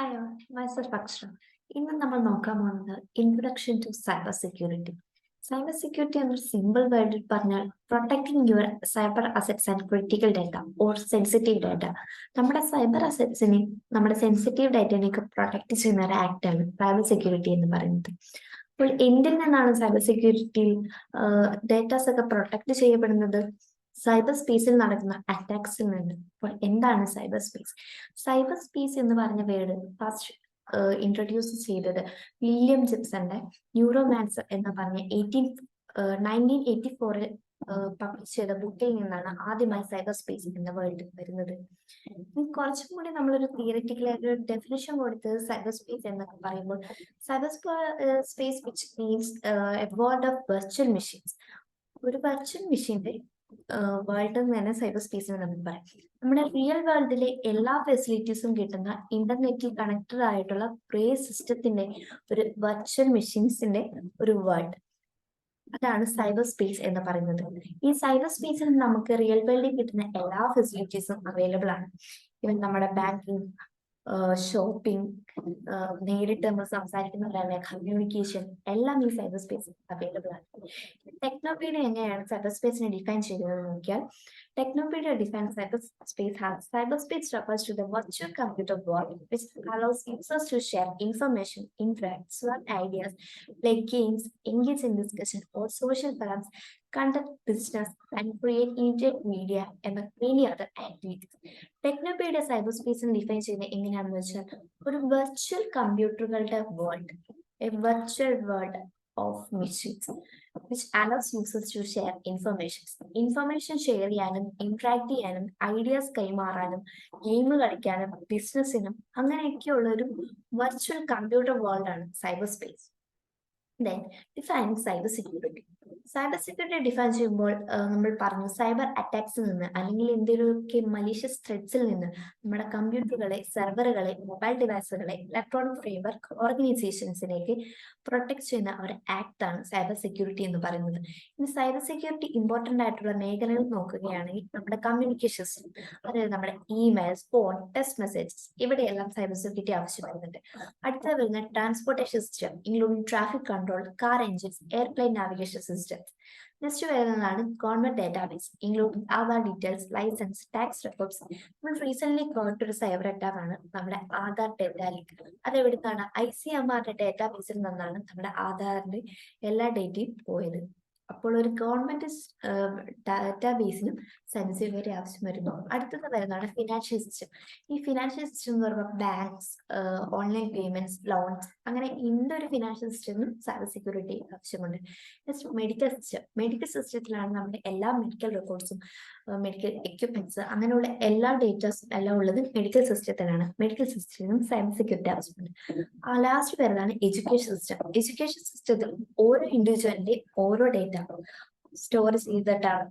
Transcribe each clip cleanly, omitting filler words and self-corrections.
Hi all, myself അക്ഷര. ഇന്ന് നമ്മൾ നോക്കാൻ പോകുന്നത് introduction to cyber security. Cyber security എന്നൊരു സിമ്പിൾ വേർഡിൽ പറഞ്ഞാൽ protecting your cyber assets and critical data or sensitive data. നമ്മുടെ സൈബർ അസറ്റ്സിനെയും നമ്മുടെ സെൻസിറ്റീവ് ഡാറ്റയിനെയൊക്കെ പ്രൊട്ടക്ട് ചെയ്യുന്ന ഒരു ആക്ടാണ് സൈബർ സെക്യൂരിറ്റി എന്ന് പറയുന്നത്. അപ്പോൾ എന്തിൽ നിന്നാണ് സൈബർ സെക്യൂരിറ്റി ഡാറ്റാസ് ഒക്കെ പ്രൊട്ടക്ട് ചെയ്യപ്പെടുന്നത്? സൈബർ സ്പേസിൽ നടക്കുന്ന അറ്റാക്സിൽ നിന്ന്. അപ്പോൾ എന്താണ് സൈബർ സ്പേസ്? സൈബർ സ്പേസ് എന്ന് പറഞ്ഞ വേർഡ് ഫസ്റ്റ് ഇൻട്രൊഡ്യൂസ് ചെയ്തത് വില്യം ജിബ്സന്റെ ന്യൂറോമാൻസർ എന്ന് പറഞ്ഞ 1984 പബ്ലിഷ് ചെയ്ത ബുക്കിൽ നിന്നാണ് ആദ്യമായി സൈബർ സ്പേസ് എന്ന വേർഡ് വരുന്നത്. കുറച്ചും കൂടി നമ്മളൊരു തിയററ്റിക്കലായിട്ട് ഡെഫിനിഷൻ കൊടുത്ത് സൈബർ സ്പേസ് എന്നൊക്കെ പറയുമ്പോൾ cyber space which means A world of virtual machines. ഒരു വെർച്വൽ മെഷീന്റെ വേൾഡ് എന്ന് തന്നെ സൈബർ സ്പേസ് എന്ന് നമുക്ക് പറയാം. നമ്മുടെ റിയൽ വേൾഡിലെ എല്ലാ ഫെസിലിറ്റീസും കിട്ടുന്ന ഇന്റർനെറ്റിൽ കണക്റ്റഡ് ആയിട്ടുള്ള കുറേ സിസ്റ്റത്തിന്റെ ഒരു വെർച്വൽ മെഷീൻസിന്റെ ഒരു വേൾഡ്, അതാണ് സൈബർ സ്പേസ് എന്ന് പറയുന്നത്. ഈ സൈബർ സ്പേസിൽ നമുക്ക് റിയൽ വേൾഡിൽ കിട്ടുന്ന എല്ലാ ഫെസിലിറ്റീസും അവൈലബിൾ ആണ്. ഇവൻ നമ്മുടെ ബാങ്കിങ്, ഷോപ്പിംഗ്, നേരിട്ട് നമ്മൾ സംസാരിക്കുന്ന കമ്മ്യൂണിക്കേഷൻ എല്ലാം ഈ സൈബർ സ്പേസിൽ അവൈലബിൾ ആണ്. ടെക്നോപീഡിയ എങ്ങനെയാണ് സൈബർ സ്പേസിനെ ഡിഫൈൻ ചെയ്യുന്നത് നോക്കിയാൽ, Technopedia defines cyberspace as cyberspace refers to the virtual computer world which allows users to share information, interact, swap ideas, play games, engage in discussion or social forums, conduct business, and create internet media and many other activities. Techopedia cyber സ്പേസിനെ define ചെയ്യുന്നത് എങ്ങനെയാണെന്ന് വെച്ചാൽ, ഒരു virtual കമ്പ്യൂട്ടറുകളുടെ world, a virtual world of machines which allows users to share information share ചെയ്യാനും interact ചെയ്യാനും ideas കൈമാറാനും game കളിക്കാനും ബിസിനസ്സിനും അങ്ങനെയൊക്കെയുള്ള ഒരു വെർച്വൽ കമ്പ്യൂട്ടർ വേൾഡ് ആണ് cyber space. Then defining cyber security. Cyber security define ചെയ്യുമ്പോൾ നമ്മൾ പറഞ്ഞു സൈബർ അറ്റാക്സിൽ നിന്ന് അല്ലെങ്കിൽ എന്തെങ്കിലുമൊക്കെ മലീഷ്യസ് ത്രെഡ്സിൽ നിന്ന് നമ്മുടെ കമ്പ്യൂട്ടറുകളെ, സെർവറുകളെ, മൊബൈൽ ഡിവൈസുകളെ, ഇലക്ട്രോണിക് ഫ്രെയിംവർക്ക് ഓർഗനൈസേഷൻസിലേക്ക് പ്രൊട്ടക്ട് ചെയ്യുന്ന ഒരു ആക്ട് ആണ് സൈബർ സെക്യൂരിറ്റി എന്ന് പറയുന്നത്. ഇനി സൈബർ സെക്യൂരിറ്റി ഇമ്പോർട്ടന്റ് ആയിട്ടുള്ള മേഖലകൾ നോക്കുകയാണെങ്കിൽ നമ്മുടെ കമ്മ്യൂണിക്കേഷൻ സിസ്റ്റം, അതായത് നമ്മുടെ ഇമെയിൽസ്, ഫോൺ, ടെക്സ്റ്റ് മെസ്സേജസ്, ഇവിടെയെല്ലാം സൈബർ സെക്യൂരിറ്റി ആവശ്യം വരുന്നുണ്ട്. അടുത്ത വരുന്ന transportation system including traffic control, car engines, airplane navigation system. Next വരുന്നതാണ് government database including Aadhaar details, licence, tax records. നമ്മൾ റീസെന്റ് കേട്ടൊരു സൈബർ അറ്റാക്ക് ആണ് നമ്മുടെ ആധാർ ഡാറ്റ ലീക്ക്. അതെവിടുന്നാണ്? ICMR ഡാറ്റാബേസിൽ നിന്നാണ് നമ്മുടെ ആധാറിന്റെ എല്ലാ ഡേറ്റയും പോയത്. അപ്പോൾ ഒരു ഗവൺമെന്റ് ഡാറ്റാബേസിനും സെൻസിറ്റിവിറ്റി ആവശ്യം വരുന്നു. അടുത്തത് വരുന്നതാണ് ഫിനാൻഷ്യൽ സിസ്റ്റം. ഈ ഫിനാൻഷ്യൽ സിസ്റ്റം എന്ന് പറയുമ്പോൾ ബാങ്ക്സ്, ഓൺലൈൻ പേയ്മെന്റ്സ്, ലോൺസ്, അങ്ങനെ എന്തൊരു ഫിനാൻഷ്യൽ സിസ്റ്റത്തിനും സൈബർ സെക്യൂരിറ്റി ആവശ്യമുണ്ട്. Next medical system. മെഡിക്കൽ സിസ്റ്റത്തിലാണ് നമ്മുടെ എല്ലാ മെഡിക്കൽ റെക്കോർഡ്സും, മെഡിക്കൽ എക്യുപ്മെന്റ്സ്, അങ്ങനെയുള്ള എല്ലാ ഡേറ്റാസും എല്ലാം ഉള്ളത് മെഡിക്കൽ സിസ്റ്റത്തിലാണ്. മെഡിക്കൽ സിസ്റ്റത്തിനും സൈബർ സെക്യൂരിറ്റി ആവശ്യമുണ്ട്. ലാസ്റ്റ് വരുന്നതാണ് എഡ്യൂക്കേഷൻ സിസ്റ്റം. എഡ്യൂക്കേഷൻ സിസ്റ്റത്തിൽ ഓരോ ഇൻഡിവിജ്വലിന്റെ ഓരോ ഡേറ്റ സ്റ്റോർ ചെയ്തിട്ടാണ്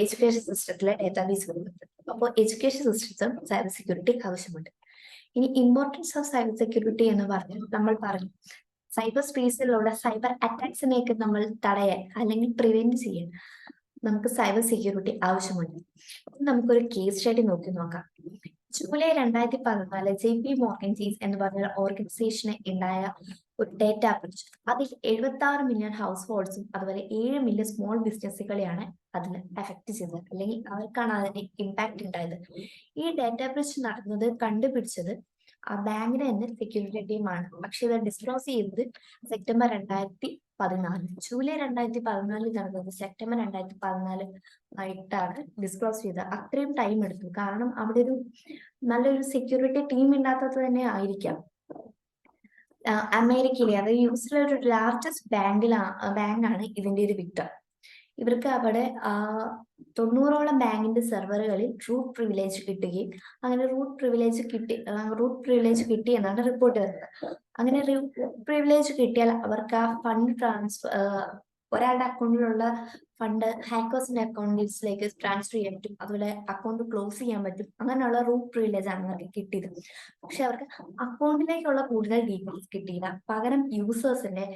എഡ്യൂക്കേഷൻ സിസ്റ്റത്തിലെ ഡേറ്റാബേസ് വരുന്നത്. അപ്പോൾ എഡ്യൂക്കേഷൻ സിസ്റ്റം സൈബർ സെക്യൂരിറ്റി ആവശ്യമുണ്ട്. ഇനി ഇമ്പോർട്ടൻസ് ഓഫ് സൈബർ സെക്യൂരിറ്റി എന്ന് പറഞ്ഞാൽ നമ്മൾ പറഞ്ഞു സൈബർ സ്പേസിലുള്ള സൈബർ അറ്റാക്സിനെയൊക്കെ നമ്മൾ തടയാൻ അല്ലെങ്കിൽ പ്രിവെന്റ് ചെയ്യാൻ നമുക്ക് സൈബർ സെക്യൂരിറ്റി ആവശ്യമുണ്ട്. നമുക്കൊരു കേസ് സ്റ്റഡി നോക്കാം. ജൂലൈ 2014 JP Morgan Chase എന്ന് പറഞ്ഞ ഓർഗനൈസേഷന് ഉണ്ടായ ഒരു ഡേറ്റ ബ്രീച്ച്. അതിൽ 76 മില്യൺ ഹൗസ് ഹോൾഡ്സും അതുപോലെ 7 മില്യൺ സ്മോൾ ബിസിനസ്സുകളെയാണ് അതിന് എഫക്ട് ചെയ്തത്, അല്ലെങ്കിൽ അവർക്കാണ് അതിന്റെ ഇമ്പാക്ട് ഉണ്ടായത്. ഈ ഡേറ്റ ബ്രീച്ച് നടന്നത്, കണ്ടുപിടിച്ചത് ആ ബാങ്കിന്റെ തന്നെ സെക്യൂരിറ്റി ടീമാണ്. പക്ഷെ ഇത് ഡിസ്ക്ലോസ് ചെയ്തത് സെപ്റ്റംബർ 2014. ജൂലൈ 2014 നടന്നത് സെപ്റ്റംബർ 2014 ആയിട്ടാണ് ഡിസ്ക്ലോസ് ചെയ്തത്. അത്രയും ടൈം എടുത്തു. കാരണം അവിടെ ഒരു നല്ലൊരു സെക്യൂരിറ്റി ടീം ഇല്ലാത്തത് തന്നെ ആയിരിക്കാം. അമേരിക്കയിലെ, അതായത് യുഎസിലെ ഒരു ലാർജസ്റ്റ് ബാങ്കാണ് ഇതിന്റെ ഒരു വിക്ടർ. ഇവർക്ക് അവിടെ 90ഓളം ബാങ്കിന്റെ സെർവറുകളിൽ റൂട്ട് പ്രിവിലേജ് കിട്ടുകയും അങ്ങനെ റൂട്ട് പ്രിവിലേജ് കിട്ടി എന്നാണ് റിപ്പോർട്ട് വരുന്നത്. അങ്ങനെ റൂട്ട് പ്രിവിലേജ് കിട്ടിയാൽ അവർക്ക് ആ ഫണ്ട് ഒരാളുടെ അക്കൗണ്ടിലുള്ള ഫണ്ട് ഹാക്കേഴ്സിന്റെ അക്കൗണ്ടിലേക്ക് ട്രാൻസ്ഫർ ചെയ്യാൻ പറ്റും, അതുപോലെ അക്കൗണ്ട് ക്ലോസ് ചെയ്യാൻ പറ്റും. അങ്ങനെയുള്ള റൂട്ട് പ്രിവിലേജ് ആണ് അവർക്ക് കിട്ടിയത്. പക്ഷെ അവർക്ക് അക്കൗണ്ടിലേക്കുള്ള കൂടുതൽ ഡീറ്റെയിൽസ് കിട്ടിയില്ല. പകരം യൂസേഴ്സിന്റെ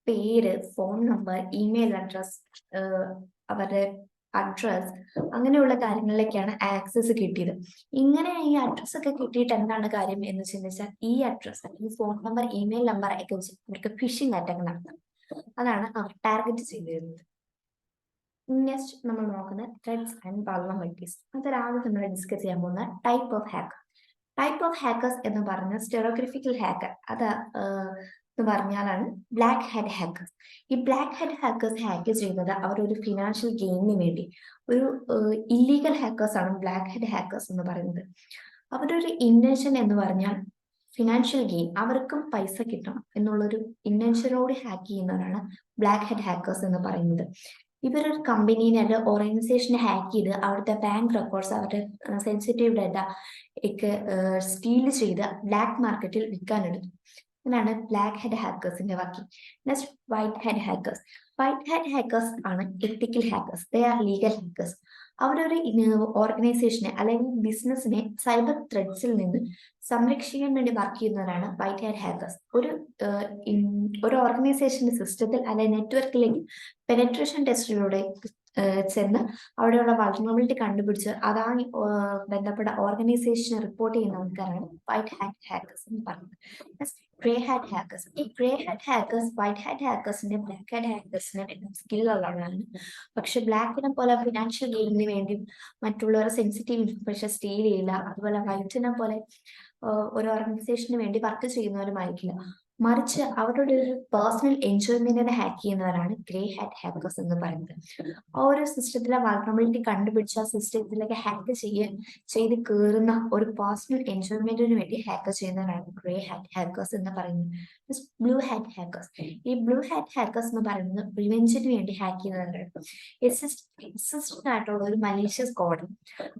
പേര്, ഫോൺ നമ്പർ, ഇമെയിൽ അഡ്രസ്, അവരുടെ അഡ്രസ്, അങ്ങനെയുള്ള കാര്യങ്ങളിലേക്കാണ് ആക്സസ് കിട്ടിയത്. ഇങ്ങനെ ഈ അഡ്രസ് ഒക്കെ കിട്ടിയിട്ട് എന്താണ് കാര്യം എന്ന് ചിന്തിച്ചാൽ, ഈ അഡ്രസ് അല്ലെങ്കിൽ ഫോൺ നമ്പർ, ഇമെയിൽ നമ്പർ ഒക്കെ വെച്ച് അവർക്ക് ഫിഷിംഗ് അറ്റാക്ക് നടത്താം. അതാണ് അവർ ടാർഗറ്റ് ചെയ്തിരുന്നത്. നെക്സ്റ്റ് നമ്മൾ നോക്കുന്നത് ത്രെഡ്സ് ആൻഡ് വൾനറബിലിറ്റീസ്. അതൊരാദ്യം നമ്മൾ ഡിസ്കസ് ചെയ്യാൻ പോകുന്ന type of hacker. Type of hackers എന്ന് പറഞ്ഞ സ്റ്റെറോഗ്രഫിക്കൽ ഹാക്കർ, അത് എന്ന് പറഞ്ഞാലാണ് ബ്ലാക്ക് ഹാറ്റ് ഹാക്കേഴ്സ്. ഈ ബ്ലാക്ക് ഹാറ്റ് ഹാക്കേഴ്സ് ഹാക്ക് ചെയ്യുന്നത് അവരൊരു ഫിനാൻഷ്യൽ ഗെയിനിന് വേണ്ടി, ഒരു ഇല്ലീഗൽ ഹാക്കേഴ്സ് ആണ് ബ്ലാക്ക് ഹാറ്റ് ഹാക്കേഴ്സ് എന്ന് പറയുന്നത്. അവരുടെ ഒരു ഇന്റൻഷൻ എന്ന് പറഞ്ഞാൽ ഫിനാൻഷ്യൽ ഗെയിൻ, അവർക്കും പൈസ കിട്ടണം എന്നുള്ളൊരു ഇന്റൻഷനോട് ഹാക്ക് ചെയ്യുന്നവരാണ് ബ്ലാക്ക് ഹാറ്റ് ഹാക്കേഴ്സ് എന്ന് പറയുന്നത്. ഇവരൊരു കമ്പനീനെ അല്ലെങ്കിൽ ഓർഗനൈസേഷനെ ഹാക്ക് ചെയ്ത് അവിടുത്തെ ബാങ്ക് റെക്കോർഡ്സ്, അവരുടെ സെൻസിറ്റീവ് ഡാറ്റ ഒക്കെ സ്റ്റീൽ ചെയ്ത് ബ്ലാക്ക് മാർക്കറ്റിൽ വിൽക്കാനെടുത്തു. ഇതാണ് ബ്ലാക്ക് ഹെഡ് ഹാക്കേഴ്സിന്റെ working. Next white head hackers. White head hackers ആണ് ethical hackers, they are legal hackers. അവരൊരു ഓർഗനൈസേഷനെ അല്ലെങ്കിൽ ബിസിനസിനെ സൈബർ ത്രെഡ്സിൽ നിന്ന് സംരക്ഷിക്കാൻ വേണ്ടി വർക്ക് ചെയ്യുന്നവരാണ് വൈറ്റ് ഹെഡ് ഹാക്കേഴ്സ്. ഒരു ഓർഗനൈസേഷന്റെ സിസ്റ്റത്തിൽ അല്ലെങ്കിൽ നെറ്റ്വർക്കിലേക്ക് പെനട്രേഷൻ ടെസ്റ്റിലൂടെ ചെന്ന് അവിടെയുള്ള വൾനറബിലിറ്റി കണ്ടുപിടിച്ച് അതാണ് ബന്ധപ്പെട്ട ഓർഗനൈസേഷനെ റിപ്പോർട്ട് ചെയ്യുന്ന ആൾക്കാരാണ് വൈറ്റ് ഹാറ്റ് ഹാക്കേഴ്സ് എന്ന് പറയുന്നത്. Grey hat hackers. ഈ grey hat hackers white hat ഹാക്കേഴ്സിന്റെ ബ്ലാക്ക് ഹാറ്റ് ഹാക്കേഴ്സിന് സ്കില്ലുള്ളവരാണ്. പക്ഷെ ബ്ലാക്കിനെ പോലെ ഫിനാൻഷ്യൽ ഗെയിനിന് വേണ്ടി മറ്റുള്ളവരുടെ സെൻസിറ്റീവ് ഇൻഫർമേഷൻ സ്റ്റീൽ ചെയ്യില്ല. അതുപോലെ വൈറ്റിനെ പോലെ ഒരു ഓർഗനൈസേഷന് വേണ്ടി വർക്ക് ചെയ്യുന്നവരുമായിരിക്കില്ല. മറിച്ച് അവരുടെ ഒരു പേഴ്സണൽ എൻജോയ്മെന്റിനെ ഹാക്ക് ചെയ്യുന്നവരാണ് ഗ്രേ ഹാറ്റ് ഹാക്കേഴ്സ് എന്ന് പറയുന്നത്. ഓരോ സിസ്റ്റത്തിലെ വൾനറബിലിറ്റി കണ്ടുപിടിച്ച ആ സിസ്റ്റത്തിലേക്ക് ഹാക്ക് ചെയ്ത് കയറുന്ന ഒരു പേഴ്സണൽ എൻജോയ്മെന്റിന് വേണ്ടി ഹാക്ക് ചെയ്യുന്നവരാണ് ഗ്രേ ഹാറ്റ് ഹാക്കേഴ്സ് എന്ന് പറയുന്നത്. Blue hat hackers. ഈ ബ്ലൂ ഹാറ്റ് ഹാക്കേഴ്സ് എന്ന് പറയുന്നത് റിവെഞ്ചിന് വേണ്ടി ഹാക്ക് ചെയ്യുന്നവരാണ്. എക്സിസ്റ്റന്റ് ആയിട്ടുള്ള ഒരു മലീഷ്യസ് കോഡ്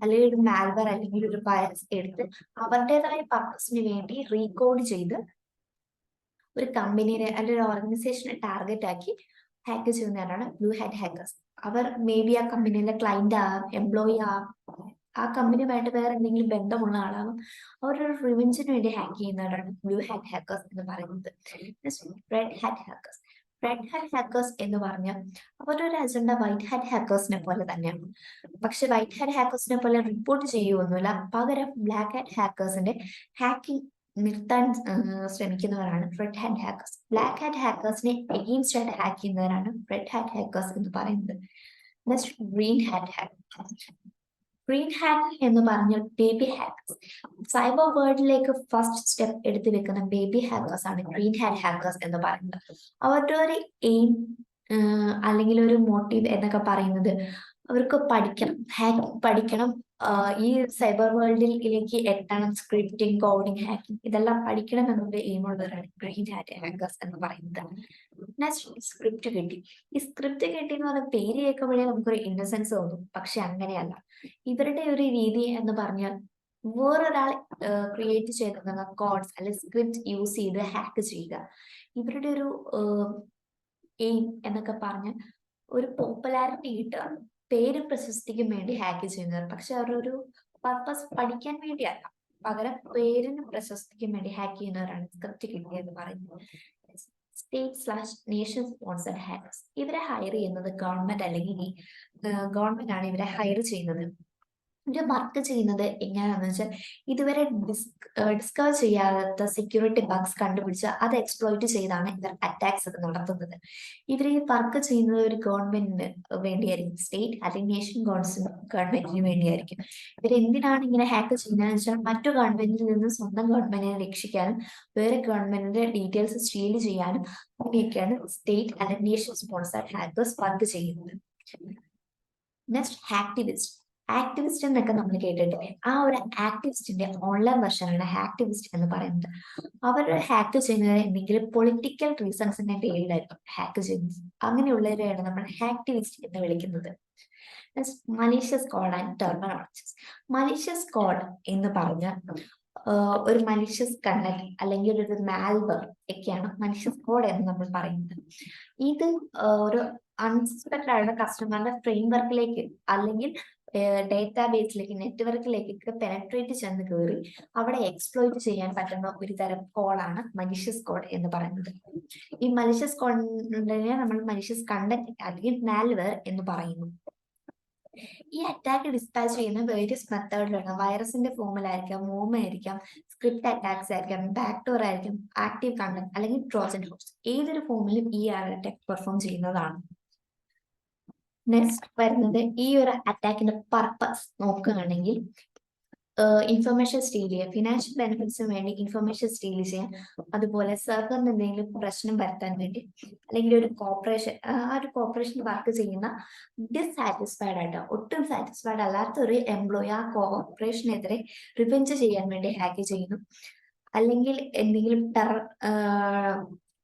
അല്ലെങ്കിൽ ഒരു മാൽവെയർ അല്ലെങ്കിൽ ഒരു വൈറസ് എടുത്ത് അവരുടേതായ പർപ്പസിന് വേണ്ടി റീകോഡ് ചെയ്ത് ഒരു കമ്പനിയെ അല്ലെങ്കിൽ ഒരു ഓർഗനൈസേഷനെ ടാർഗറ്റ് ആക്കി ഹാക്ക് ചെയ്യുന്നവരാണ് ബ്ലൂ ഹാറ്റ് ഹാക്കേഴ്സ്. അവർ മേ ബി ആ കമ്പനിയിലെ ക്ലയന്റ് ആവാം, എംപ്ലോയി ആവാം, ആ കമ്പനിയുമായിട്ട് വേറെ എന്തെങ്കിലും ബന്ധമുള്ള ആളാവും. അവരൊരു റിവെഞ്ചിന് വേണ്ടി ഹാക്ക് ചെയ്യുന്നവരാണ് ബ്ലൂ ഹാറ്റ് ഹാക്കേഴ്സ് എന്ന് പറയുന്നത്. Red hat hackers. Red hat hackers എന്ന് പറഞ്ഞാൽ അവരൊരു അജണ്ട വൈറ്റ് ഹാറ്റ് ഹാക്കേഴ്സിനെ പോലെ തന്നെയാണ്. പക്ഷെ വൈറ്റ് ഹാറ്റ് ഹാക്കേഴ്സിനെ പോലെ റിപ്പോർട്ട് ചെയ്യുകയൊന്നുമില്ല. പകരം ബ്ലാക്ക് ഹാറ്റ് ഹാക്കേഴ്സിന്റെ ഹാക്കിംഗ് നിർത്താൻ ശ്രമിക്കുന്നവരാണ് red hat hackers. Black hat ഹാക്കേഴ്സിനെ എഗെയിൻസ്റ്റ് ആയിട്ട് ഹാക്ക് ചെയ്യുന്നവരാണ് റെഡ് ഹാറ്റ് ഹാക്കേഴ്സ് എന്ന് പറയുന്നത്. Next green hat hackers. Green hat എന്ന് പറഞ്ഞാൽ ബേബി ഹാക്കേഴ്സ്. സൈബർ വേൾഡിലേക്ക് ഫസ്റ്റ് സ്റ്റെപ്പ് എടുത്തു വെക്കുന്ന ബേബി ഹാക്കേഴ്സ് ആണ് ഗ്രീൻ ഹാറ്റ് ഹാക്കേഴ്സ് എന്ന് പറയുന്നത്. അവരുടെ ഒരു എയിം അല്ലെങ്കിൽ ഒരു മോട്ടീവ് എന്നൊക്കെ പറയുന്നത് അവർക്ക് പഠിക്കണം, ഹാക്കിംഗ് പഠിക്കണം, ഈ സൈബർ വേൾഡിലേക്ക് എത്തണം, സ്ക്രിപ്റ്റിംഗ്, കോഡിംഗ്, ഹാക്കിംഗ് ഇതെല്ലാം പഠിക്കണം എന്നുള്ള എയിമുള്ളവരാണ് ഗ്രീൻ ഹാറ്റ് ഹാക്കേഴ്സ് എന്ന് പറയുന്നത്. നെക്സ്റ്റ് സ്ക്രിപ്റ്റ് കിട്ടി. ഈ സ്ക്രിപ്റ്റ് കിട്ടി എന്ന് പറഞ്ഞ പേര് കേൾക്കുമ്പോഴേ നമുക്കൊരു ഇന്നസെൻസ് തോന്നും. പക്ഷെ അങ്ങനെയല്ല. ഇവരുടെ ഒരു രീതി എന്ന് പറഞ്ഞാൽ വേറൊരാൾ ക്രിയേറ്റ് ചെയ്തിരുന്ന കോഡ്സ് അല്ലെങ്കിൽ സ്ക്രിപ്റ്റ് യൂസ് ചെയ്ത് ഹാക്ക് ചെയ്യുക. ഇവരുടെ ഒരു എയിം എന്നൊക്കെ പറഞ്ഞ് ഒരു പോപ്പുലാരിറ്റി കിട്ടുക, പേര് പ്രശസ്തിക്കും വേണ്ടി ഹാക്ക് ചെയ്യുന്നവർ. പക്ഷെ അവരൊരു പർപ്പസ് പഠിക്കാൻ വേണ്ടിയല്ല, പകരം പേരിനും പ്രശസ്തിക്കും വേണ്ടി ഹാക്ക് ചെയ്യുന്നവരാണ് സ്ക്രിപ്റ്റ് കിട്ടിയ എന്ന് പറയുന്നത്. സ്റ്റേറ്റ്/നേഷൻ സ്പോൺസർഡ് ഹാക്കേഴ്സ്. ഇവരെ ഹയർ ചെയ്യുന്നത് ഗവൺമെന്റ് അല്ലെങ്കിൽ ഗവൺമെന്റ് ആണ് ഇവരെ ഹയർ ചെയ്യുന്നത്. ഇവര് വർക്ക് ചെയ്യുന്നത് എങ്ങനെയാണെന്ന് വെച്ചാൽ ഇതുവരെ ഡിസ്കവർ ചെയ്യാത്ത സെക്യൂരിറ്റി ബഗ്സ് കണ്ടുപിടിച്ച് അത് എക്സ്പ്ലോയിറ്റ് ചെയ്താണ് ഇവർ അറ്റാക്സ് ഒക്കെ നടത്തുന്നത്. ഇവർ ഈ വർക്ക് ചെയ്യുന്നത് ഒരു ഗവൺമെന്റിന് വേണ്ടിയായിരിക്കും, സ്റ്റേറ്റ് അല്ലെങ്കിൽ നേഷൻ ഗവൺമെന്റിന് വേണ്ടിയായിരിക്കും. ഇവർ എന്തിനാണ് ഇങ്ങനെ ഹാക്ക് ചെയ്യുന്നതെന്ന് വെച്ചാൽ മറ്റു ഗവൺമെന്റിൽ നിന്ന് സ്വന്തം ഗവൺമെന്റിനെ രക്ഷിക്കാനും വേറെ ഗവൺമെന്റിന്റെ ഡീറ്റെയിൽസ് സ്റ്റീൽ ചെയ്യാനും അങ്ങനെയൊക്കെയാണ് സ്റ്റേറ്റ് അല്ലെങ്കിൽ നേഷൻ സ്പോൺസർഡ് ഹാക്കേഴ്സ് വർക്ക് ചെയ്യുന്നത്. Next activist. ആക്ടിവിസ്റ്റ് എന്നൊക്കെ നമ്മൾ കേട്ടിട്ടില്ലേ? ആ ഒരു ആക്ടിവിസ്റ്റിന്റെ ഓൺലൈൻ വെർഷനാണ് ഹാക്ടിവിസ്റ്റ് എന്ന് പറയുന്നത്. അവർ ഹാക്ക് ചെയ്യുന്നത് എന്തെങ്കിലും പൊളിറ്റിക്കൽ റീസൺസിന്റെ പേരിലായിരിക്കും ഹാക്ക് ചെയ്യുന്നത്. അങ്ങനെയുള്ളവരെയാണ് നമ്മൾ ഹാക്ടിവിസ്റ്റ് എന്ന് വിളിക്കുന്നത്. Malicious code and terminologies. Malicious code എന്ന് പറഞ്ഞാൽ ഒരു മലീഷ്യസ് കണ്ടന്റ് അല്ലെങ്കിൽ ഒരു മാൽവെയർ ഒക്കെയാണ് മലീഷ്യസ് കോഡ് എന്ന് നമ്മൾ പറയുന്നത്. ഇത് ഒരു അൺസസ്പെക്ടഡ് ആയിട്ടുള്ള കസ്റ്റമറുടെ ഫ്രെയിംവർക്കിലേക്ക് അല്ലെങ്കിൽ ഡേറ്റാബേസിലേക്ക്, നെറ്റ്വർക്കിലേക്കൊക്കെ പെനട്രേറ്റ് ചെന്ന് കയറി അവിടെ എക്സ്പ്ലോയിറ്റ് ചെയ്യാൻ പറ്റുന്ന ഒരു തരം കോഡാണ് മലീഷ്യസ് കോഡ് എന്ന് പറയുന്നത്. ഈ മലീഷ്യസ് കോഡിനെ നമ്മൾ മലീഷ്യസ് കണ്ടന്റ് അല്ലെങ്കിൽ മാൽവെയർ എന്ന് പറയുന്നു. ഈ അറ്റാക്ക് ഡിസ്പാച്ച് ചെയ്യുന്ന വേരിയസ് മെത്തേഡിലാണ്. വൈറസിന്റെ ഫോമിലായിരിക്കാം, വോം ആയിരിക്കാം, സ്ക്രിപ്റ്റ് അറ്റാക്സ് ആയിരിക്കാം, ബാക്ടോർ ആയിരിക്കും, ആക്റ്റീവ് കണ്ടന്റ് അല്ലെങ്കിൽ ട്രോജൻ ഹോസ്റ്റ്. ഏതൊരു ഫോമിലും ഈ അറ്റാക്ക് പെർഫോം ചെയ്യുന്നതാണ്. നെക്സ്റ്റ് വരുന്നത് ഈ ഒരു അറ്റാക്കിന്റെ പർപ്പസ് നോക്കുകയാണെങ്കിൽ ഇൻഫർമേഷൻ സ്റ്റീൽ ചെയ്യുക, ഫിനാൻഷ്യൽ ബെനിഫിറ്റ്സിന് വേണ്ടി ഇൻഫർമേഷൻ സ്റ്റീൽ ചെയ്യാൻ, അതുപോലെ സെർവറിന് എന്തെങ്കിലും പ്രശ്നം വരുത്താൻ വേണ്ടി, അല്ലെങ്കിൽ ഒരു കോർപ്പറേഷൻ ആ ഒരു കോർപ്പറേഷൻ വർക്ക് ചെയ്യുന്ന ഡിസാറ്റിസ്ഫൈഡ് ആയിട്ട് ഒട്ടും സാറ്റിസ്ഫൈഡ് അല്ലാത്ത ഒരു എംപ്ലോയി ആ കോർപ്പറേഷനെതിരെ റിവെഞ്ച് ചെയ്യാൻ വേണ്ടി ഹാക്ക് ചെയ്യുന്നു, അല്ലെങ്കിൽ എന്തെങ്കിലും terror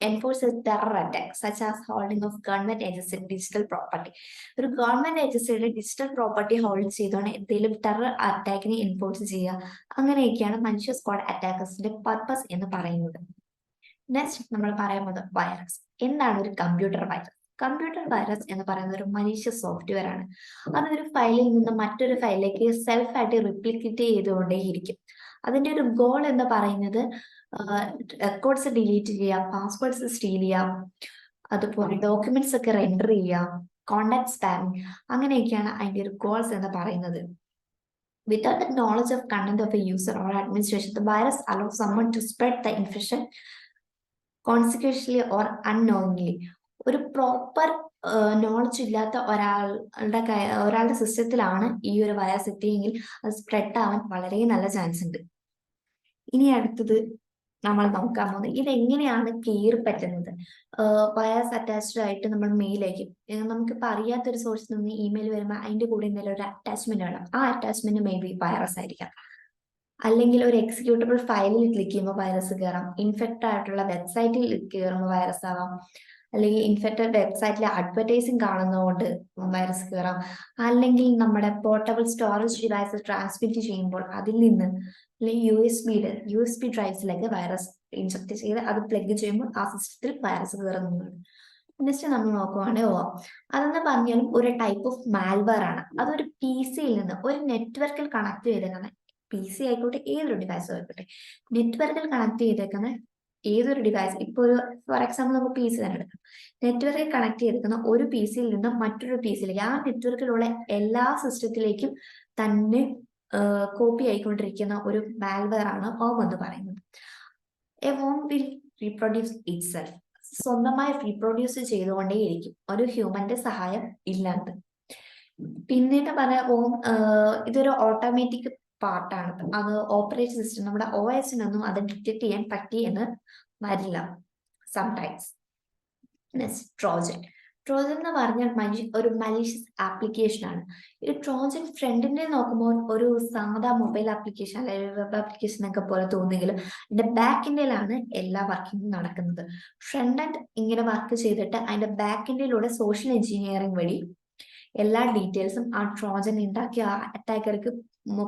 enforce a terror attack such as holding of government agency digital property. ഒരു ഗവൺമെന്റ് ഏജൻസിയുടെ ഡിജിറ്റൽ പ്രോപ്പർട്ടി ഹോൾഡ് ചെയ്തുകൊണ്ട് എന്തെങ്കിലും ടെറർ അറ്റാക്കിനെ എൻഫോഴ്സ് ചെയ്യുക, അങ്ങനെയൊക്കെയാണ് മനുഷ്യ സ്ക്വാഡ് അറ്റാക്കേഴ്സിന്റെ പർപ്പസ് എന്ന് പറയുന്നത്. നെക്സ്റ്റ് നമ്മൾ പറയാൻ പോകുന്നത് വൈറസ്. എന്താണ് ഒരു കമ്പ്യൂട്ടർ വൈറസ്? കമ്പ്യൂട്ടർ വൈറസ് എന്ന് പറയുന്നത് ഒരു മലീഷ്യസ് സോഫ്റ്റ്വെയർ ആണ്. അതൊരു ഫയലിൽ നിന്ന് മറ്റൊരു ഫയലിലേക്ക് സെൽഫ് ആയിട്ട് റിപ്ലിക്കേറ്റ് ചെയ്തുകൊണ്ടേയിരിക്കും. അതിന്റെ ഒരു ഗോൾ എന്ന് പറയുന്നത് റെക്കോർഡ്സ് ഡിലീറ്റ് ചെയ്യുക, പാസ്വേഡ്സ് സ്റ്റീൽ ചെയ്യുക, അതുപോലെ ഡോക്യുമെന്റ്സ് ഒക്കെ റെൻഡർ ചെയ്യുക, കോണ്ടാക്ട് സ്പാമിങ്, അങ്ങനെയൊക്കെയാണ് അതിന്റെ ഒരു ഗോൾസ് എന്ന് പറയുന്നത്. Without the knowledge of content of a user or administration, the virus allows someone to spread the infection consequentially or unknowingly. ഒരു പ്രോപ്പർ നോളജ് ഇല്ലാത്ത ഒരാളുടെ സിസ്റ്റത്തിലാണ് ഈ ഒരു വൈറസ് എത്തിയെങ്കിൽ അത് സ്പ്രെഡ് ആവാൻ വളരെ നല്ല ചാൻസ് ഉണ്ട്. ഇനി അടുത്തത് നമ്മൾ നോക്കാൻ പോകുന്നത് ഇതെങ്ങനെയാണ് കെയർ പറ്റുന്നത്. വൈറസ് അറ്റാച്ച്ഡ് ആയിട്ട് നമ്മൾ മെയിലേക്ക് നമുക്കിപ്പോൾ അറിയാത്തൊരു സോഴ്സിൽ നിന്ന് ഇമെയിൽ വരുമ്പോൾ അതിന്റെ കൂടെ എന്തെങ്കിലും ഒരു അറ്റാച്ച്മെന്റ് വേണം. ആ അറ്റാച്ച്മെന്റ് മേ ബി വൈറസ് ആയിരിക്കാം, അല്ലെങ്കിൽ ഒരു എക്സിക്യൂട്ടബിൾ ഫയലിൽ ക്ലിക്ക് ചെയ്യുമ്പോൾ വൈറസ് കയറാം, ഇൻഫെക്റ്റ് ആയിട്ടുള്ള വെബ്സൈറ്റിൽ കയറുമ്പോൾ വൈറസ് ആവാം, അല്ലെങ്കിൽ ഇൻഫെക്റ്റഡ് വെബ്സൈറ്റിലെ അഡ്വർടൈസിങ് കാണുന്നതുകൊണ്ട് വൈറസ് കയറാം, അല്ലെങ്കിൽ നമ്മുടെ പോർട്ടബിൾ സ്റ്റോറേജ് ഡിവൈസ് ട്രാൻസ്മിറ്റ് ചെയ്യുമ്പോൾ അതിൽ നിന്ന്, അല്ലെങ്കിൽ യു എസ് ബി ഡ്രൈവ്സിലേക്ക് വൈറസ് ഇൻജക്ട് ചെയ്ത് അത് പ്ലഗ് ചെയ്യുമ്പോൾ ആ സിസ്റ്റത്തിൽ വൈറസ് കയറുന്നതാണ്. നെക്സ്റ്റ് നമ്മൾ നോക്കുവാണെങ്കിൽ അതെന്ന് പറഞ്ഞാലും ഒരു ടൈപ്പ് ഓഫ് മാൽവെയർ ആണ്. അതൊരു പി സിയിൽ നിന്ന് ഒരു നെറ്റ്വർക്കിൽ കണക്ട് ചെയ്തേക്കുന്ന, പി സി ആയിക്കോട്ടെ ഏതൊരു ഡിവൈസും ആയിക്കോട്ടെ, നെറ്റ്വർക്കിൽ കണക്ട് ചെയ്തേക്കുന്ന ഏതൊരു ഡിവൈസ്, ഇപ്പോൾ ഒരു ഫോർ എക്സാമ്പിൾ നമുക്ക് പി സി തന്നെ എടുക്കാം. നെറ്റ്വർക്കിൽ കണക്ട് ചെയ്തിരിക്കുന്ന ഒരു പി സിയിൽ നിന്ന് മറ്റൊരു പി സിയിലേക്ക്, ആ നെറ്റ്വർക്കിലുള്ള എല്ലാ സിസ്റ്റത്തിലേക്കും തന്നെ കോപ്പി ആയിക്കൊണ്ടിരിക്കുന്ന ഒരു മാൽവെയർ ആണ് വോം എന്ന് പറയുന്നത്. A worm will reproduce itself, സ്വന്തമായി റീപ്രൊഡ്യൂസ് ചെയ്തുകൊണ്ടേയിരിക്കും ഒരു ഹ്യൂമന്റെ സഹായം ഇല്ലാണ്ട്. പിന്നീട് പറയാം വോം ഇതൊരു ഓട്ടോമാറ്റിക് പാർട്ടാണ്. അത് ഓപ്പറേറ്റിംഗ് സിസ്റ്റം നമ്മുടെ ഒ എസിനൊന്നും അത് ഡിറ്റക്ട് ചെയ്യാൻ പറ്റി എന്ന് വരില്ല സംടൈംസ്. ട്രോജൻ. ട്രോജൻ എന്ന് പറഞ്ഞാൽ ഒരു മലീഷ്യസ് ആപ്ലിക്കേഷൻ ആണ്. ഈ ട്രോജൻ ഫ്രണ്ടിനെ നോക്കുമ്പോൾ ഒരു സാധാ മൊബൈൽ ആപ്ലിക്കേഷൻ അല്ലെങ്കിൽ വെബ് ആപ്ലിക്കേഷൻ ഒക്കെ പോലെ തോന്നുമെങ്കിലും അതിന്റെ ബാക്ക് എൻഡിലാണ് എല്ലാ വർക്കിംഗും നടക്കുന്നത്. ഫ്രണ്ട് എൻഡ് ഇങ്ങനെ വർക്ക് ചെയ്തിട്ട് അതിന്റെ ബാക്ക് എൻഡിലൂടെ സോഷ്യൽ എഞ്ചിനീയറിംഗ് വഴി എല്ലാ ഡീറ്റെയിൽസും ആ ട്രോജൻ ഉണ്ടാക്കിയ ആ അറ്റാക്കർക്ക്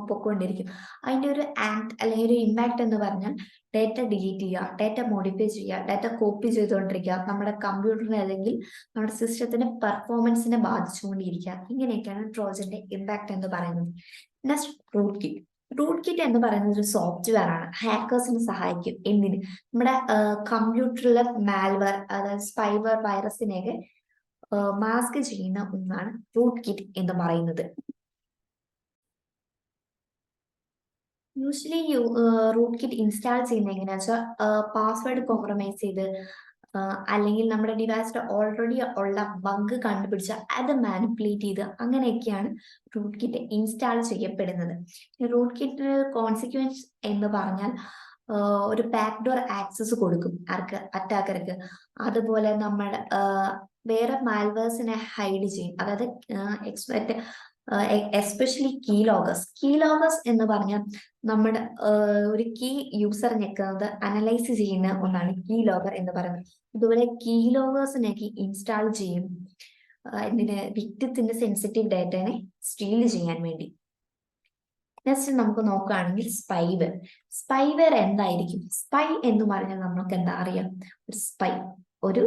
പൊക്കൊണ്ടിരിക്കും. അതിന്റെ ഒരു ആക്ട് അല്ലെങ്കിൽ ഒരു ഇമ്പാക്ട് എന്ന് പറഞ്ഞാൽ ഡേറ്റ ഡിലീറ്റ് ചെയ്യുക, ഡേറ്റ മോഡിഫൈ ചെയ്യുക, ഡേറ്റ കോപ്പി ചെയ്തുകൊണ്ടിരിക്കുക, നമ്മുടെ കമ്പ്യൂട്ടറിനെ അല്ലെങ്കിൽ നമ്മുടെ സിസ്റ്റത്തിന്റെ പെർഫോമൻസിനെ ബാധിച്ചുകൊണ്ടിരിക്കുക. ഇങ്ങനെയൊക്കെയാണ് ട്രോജന്റെ ഇമ്പാക്ട് എന്ന് പറയുന്നത്. Next root kit. Root kit എന്ന് പറയുന്നത് ഒരു സോഫ്റ്റ്വെയർ ആണ്. ഹാക്കേഴ്സിനെ സഹായിക്കും. എന്തിന്? നമ്മുടെ കമ്പ്യൂട്ടറിലെ മാൽവെയർ, അതായത് സ്പൈവെയർ, വൈറസിനെയൊക്കെ മാസ്ക് ചെയ്യുന്ന ഒന്നാണ് റൂട്ട് കിറ്റ് എന്ന് പറയുന്നത്. യൂഷ്വലി റൂട്ട് കിറ്റ് ഇൻസ്റ്റാൾ ചെയ്യുന്നത് എങ്ങനെയാ വെച്ചാൽ പാസ്വേഡ് കോംപ്രമൈസ് ചെയ്ത് അല്ലെങ്കിൽ നമ്മുടെ ഡിവൈസിൽ ഓൾറെഡി ഉള്ള ബഗ് കണ്ടുപിടിച്ച് അത് മാനിപ്പുലേറ്റ് ചെയ്ത് അങ്ങനെയൊക്കെയാണ് റൂട്ട് കിറ്റ് ഇൻസ്റ്റാൾ ചെയ്യപ്പെടുന്നത്. റൂട്ട് കിറ്റിന് കോൺസിക്വൻസ് എന്ന് പറഞ്ഞാൽ ഒരു ബാക്ക്ഡോർ ആക്സസ് കൊടുക്കും ആർക്ക്, അറ്റാക്കർക്ക്. അതുപോലെ നമ്മുടെ വേറെ മാൽവേഴ്സിനെ ഹൈഡ് ചെയ്യും. അതായത് എസ്പെഷ്യലി കീ ലോഗേഴ്സ് എന്ന് പറഞ്ഞാൽ നമ്മുടെ ഒരു കീ യൂസർ ഞെക്കുന്നത് അനലൈസ് ചെയ്യുന്ന ഒന്നാണ് കീ ലോഗർ എന്ന് പറയുന്നത്. അതുപോലെ കീ ലോഗേഴ്സിനൊക്കെ ഇൻസ്റ്റാൾ ചെയ്യും ഇതിന് വിക്ടിത്തിന്റെ സെൻസിറ്റീവ് ഡാറ്റനെ സ്റ്റീൽ ചെയ്യാൻ വേണ്ടി. നെക്സ്റ്റ് നമുക്ക് നോക്കുകയാണെങ്കിൽ സ്പൈവെയർ എന്തായിരിക്കും? സ്പൈ എന്ന് പറഞ്ഞാൽ നമുക്ക് എന്താ അറിയാം? ഒരു സ്പൈ, ഒരു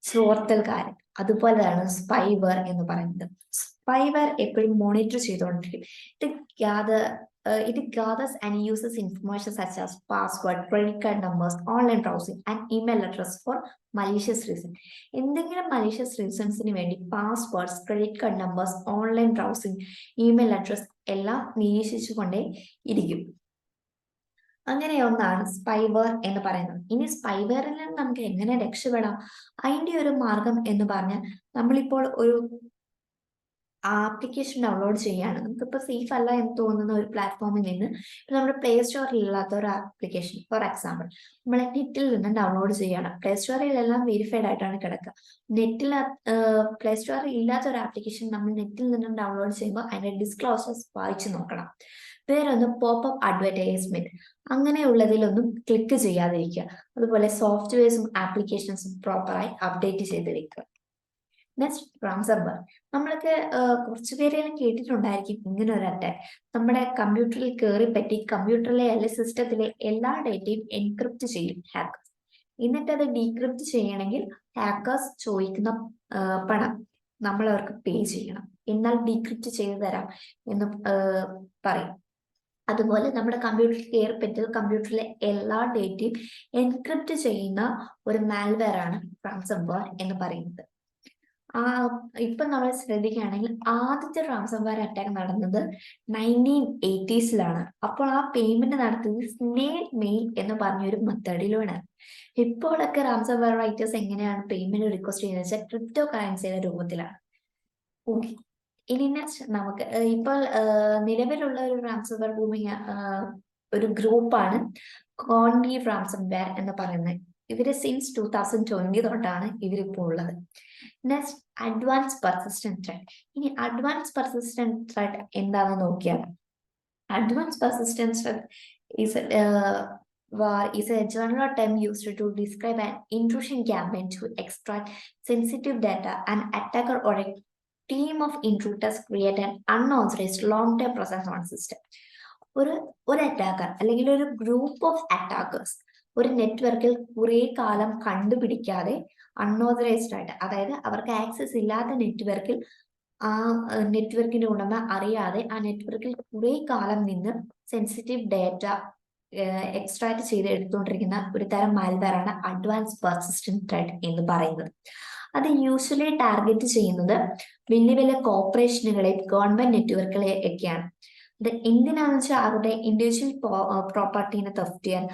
ചോർത്തൽക്കാരൻ. അതുപോലെയാണ് സ്പൈവെയർ എന്ന് പറയുന്നത്. സ്പൈവെയർ എപ്പോഴും മോണിറ്റർ ചെയ്തുകൊണ്ടിരിക്കും. ഇത് it gathers and uses information such as password, credit card numbers, online browsing, and email address for malicious reason. എന്തെങ്കിലും malicious reasonsന് വേണ്ടി passwords, credit card numbers, online browsing, email address എല്ലാം നിരീക്ഷിച്ചുകൊണ്ടേ ഇരിക്കും. അങ്ങനെ ഒന്നാണ് സ്പൈവെയർ എന്ന് പറയുന്നത്. ഇനി സ്പൈവെയറിൽ നിന്ന് നമുക്ക് എങ്ങനെ രക്ഷപ്പെടാം? അതിന്റെ ഒരു മാർഗം എന്ന് പറഞ്ഞാൽ നമ്മളിപ്പോൾ ഒരു ആപ്ലിക്കേഷൻ ഡൗൺലോഡ് ചെയ്യാണ്. നമുക്കിപ്പോൾ സേഫ് അല്ല എന്ന് തോന്നുന്ന ഒരു പ്ലാറ്റ്ഫോമിൽ നിന്ന് നമ്മുടെ പ്ലേ സ്റ്റോറിൽ ഇല്ലാത്ത ഒരു ആപ്ലിക്കേഷൻ, ഫോർ എക്സാമ്പിൾ നമ്മൾ നെറ്റിൽ നിന്ന് ഡൗൺലോഡ് ചെയ്യാണ്. പ്ലേ സ്റ്റോറിലെല്ലാം വെരിഫൈഡ് ആയിട്ടാണ് കിടക്കുക. നെറ്റിൽ പ്ലേ സ്റ്റോറിൽ ഇല്ലാത്ത ഒരു ആപ്ലിക്കേഷൻ നമ്മൾ നെറ്റിൽ നിന്നും ഡൗൺലോഡ് ചെയ്യുമ്പോൾ അതിന്റെ ഡിസ്ക്ലോസേഴ്സ് വായിച്ചു നോക്കണം. വേറൊന്ന് പോപ്പപ്പ് അഡ്വർടൈസ്മെന്റ്, അങ്ങനെയുള്ളതിലൊന്നും ക്ലിക്ക് ചെയ്യാതിരിക്കുക. അതുപോലെ സോഫ്റ്റ്വെയർസും ആപ്ലിക്കേഷൻസും പ്രോപ്പറായി അപ്ഡേറ്റ് ചെയ്ത് വെക്കുക. Next, ransomware. നമ്മളൊക്കെ കുറച്ചു പേരെല്ലാം കേട്ടിട്ടുണ്ടായിരിക്കും ഇങ്ങനെ ഒരു അറ്റാക്ക്. നമ്മുടെ കമ്പ്യൂട്ടറിൽ കയറി പറ്റി കമ്പ്യൂട്ടറിലെ അല്ലെങ്കിൽ സിസ്റ്റത്തിലെ എല്ലാ ഡേറ്റയും എൻക്രിപ്റ്റ് ചെയ്യും ഹാക്കേഴ്സ്. എന്നിട്ട് അത് ഡീക്രിപ്റ്റ് ചെയ്യണമെങ്കിൽ ഹാക്കേഴ്സ് ചോദിക്കുന്ന പണം നമ്മൾ അവർക്ക് പേ ചെയ്യണം, എന്നാൽ ഡീക്രിപ്റ്റ് ചെയ്തു തരാം എന്ന് പറയും. അതുപോലെ നമ്മുടെ കമ്പ്യൂട്ടറിൽ കയറി പറ്റി കമ്പ്യൂട്ടറിലെ എല്ലാ ഡേറ്റയും എൻക്രിപ്റ്റ് ചെയ്യുന്ന ഒരു മാൽവെയർ ആണ് റാംസംവെയർ എന്ന് പറയുന്നത്. ഇപ്പൊ നമ്മൾ ശ്രദ്ധിക്കുകയാണെങ്കിൽ ആദ്യത്തെ റാംസംവെയർ അറ്റാക്ക് നടന്നത് 1980s. അപ്പോൾ ആ പേയ്മെന്റ് നടത്തിയത് സ്നേൽ മെയിൽ എന്ന് പറഞ്ഞൊരു മെത്തേഡിലൂടെ. ഇപ്പോഴൊക്കെ റാംസംവെയർ റൈറ്റേഴ്സ് എങ്ങനെയാണ് പേയ്മെന്റ് റിക്വസ്റ്റ് ചെയ്യുന്നത് വെച്ചാൽ ക്രിപ്റ്റോ കറൻസിയുടെ രൂപത്തിലാണ്. ഓക്കെ, ഇനി നെക്സ്റ്റ് നമുക്ക് ഇപ്പോൾ നിലവിലുള്ള ഒരു റാംസംവെയർ ഒരു ഗ്രൂപ്പാണ് കോൺവീവ് റാംസംവെയർ എന്ന് പറയുന്നത്. ഇവര് സിൻസ് 2020 തൊട്ടാണ് ഇവരിപ്പോൾ ഉള്ളത്. Next, advance persistent thread. ഇനി അഡ്വാൻസ് പെർസിസ്റ്റന്റ് ത്രെഡ് എന്താണെന്ന് നോക്കിയാൽ, advance persistent thread is a general term used to describe an intrusion campaign to extract sensitive data. An attacker or a team of intruders create an unauthorized long-term process on system. ഒരു attacker അല്ലെങ്കിൽ ഒരു group of attackers ഒരു നെറ്റ്വർക്കിൽ കുറെ കാലം കണ്ടുപിടിക്കാതെ unauthorised ആയിട്ട്, അതായത് അവർക്ക് ആക്സസ് ഇല്ലാത്ത നെറ്റ്വർക്കിൽ ആ നെറ്റ്വർക്കിന്റെ ഉടമ അറിയാതെ ആ നെറ്റ്വർക്കിൽ കുറെ കാലം നിന്ന് സെൻസിറ്റീവ് ഡേറ്റ എക്സ്ട്രാക്ട് ചെയ്ത് എടുത്തുകൊണ്ടിരിക്കുന്ന ഒരു തരം മാൽവെയർ ആണ് അഡ്വാൻസ് പെർസിസ്റ്റന്റ് ത്രെഡ് എന്ന് പറയുന്നത്. അത് യൂഷ്വലി ടാർഗറ്റ് ചെയ്യുന്നത് വലിയ വലിയ കോർപ്പറേഷനുകളെ, ഗവൺമെന്റ് നെറ്റ്വർക്കുകളെ ഒക്കെയാണ്. അത് എന്തിനാന്ന് വെച്ചാൽ അവരുടെ ഇൻഡിവിജ്വൽ പ്രോപ്പർട്ടീനെ തെഫ്റ്റ് ചെയ്യാൻ,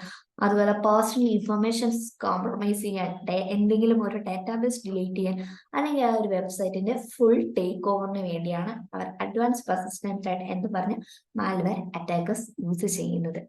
അതുപോലെ പേഴ്സണൽ ഇൻഫർമേഷൻസ് കോംപ്രമൈസ് ചെയ്യാൻ, എന്തെങ്കിലും ഒരു ഡാറ്റാബേസ് ഡിലീറ്റ് ചെയ്യാൻ, അല്ലെങ്കിൽ ആ ഒരു വെബ്സൈറ്റിന്റെ ഫുൾ ടേക്ക് ഓവറിന് വേണ്ടിയാണ് അവർ അഡ്വാൻസ് പെർസിസ്റ്റന്റ് ത്രെഡ് എന്ന് പറഞ്ഞ മാൽവെയർ അറ്റാക്കേഴ്സ് യൂസ് ചെയ്യുന്നത്.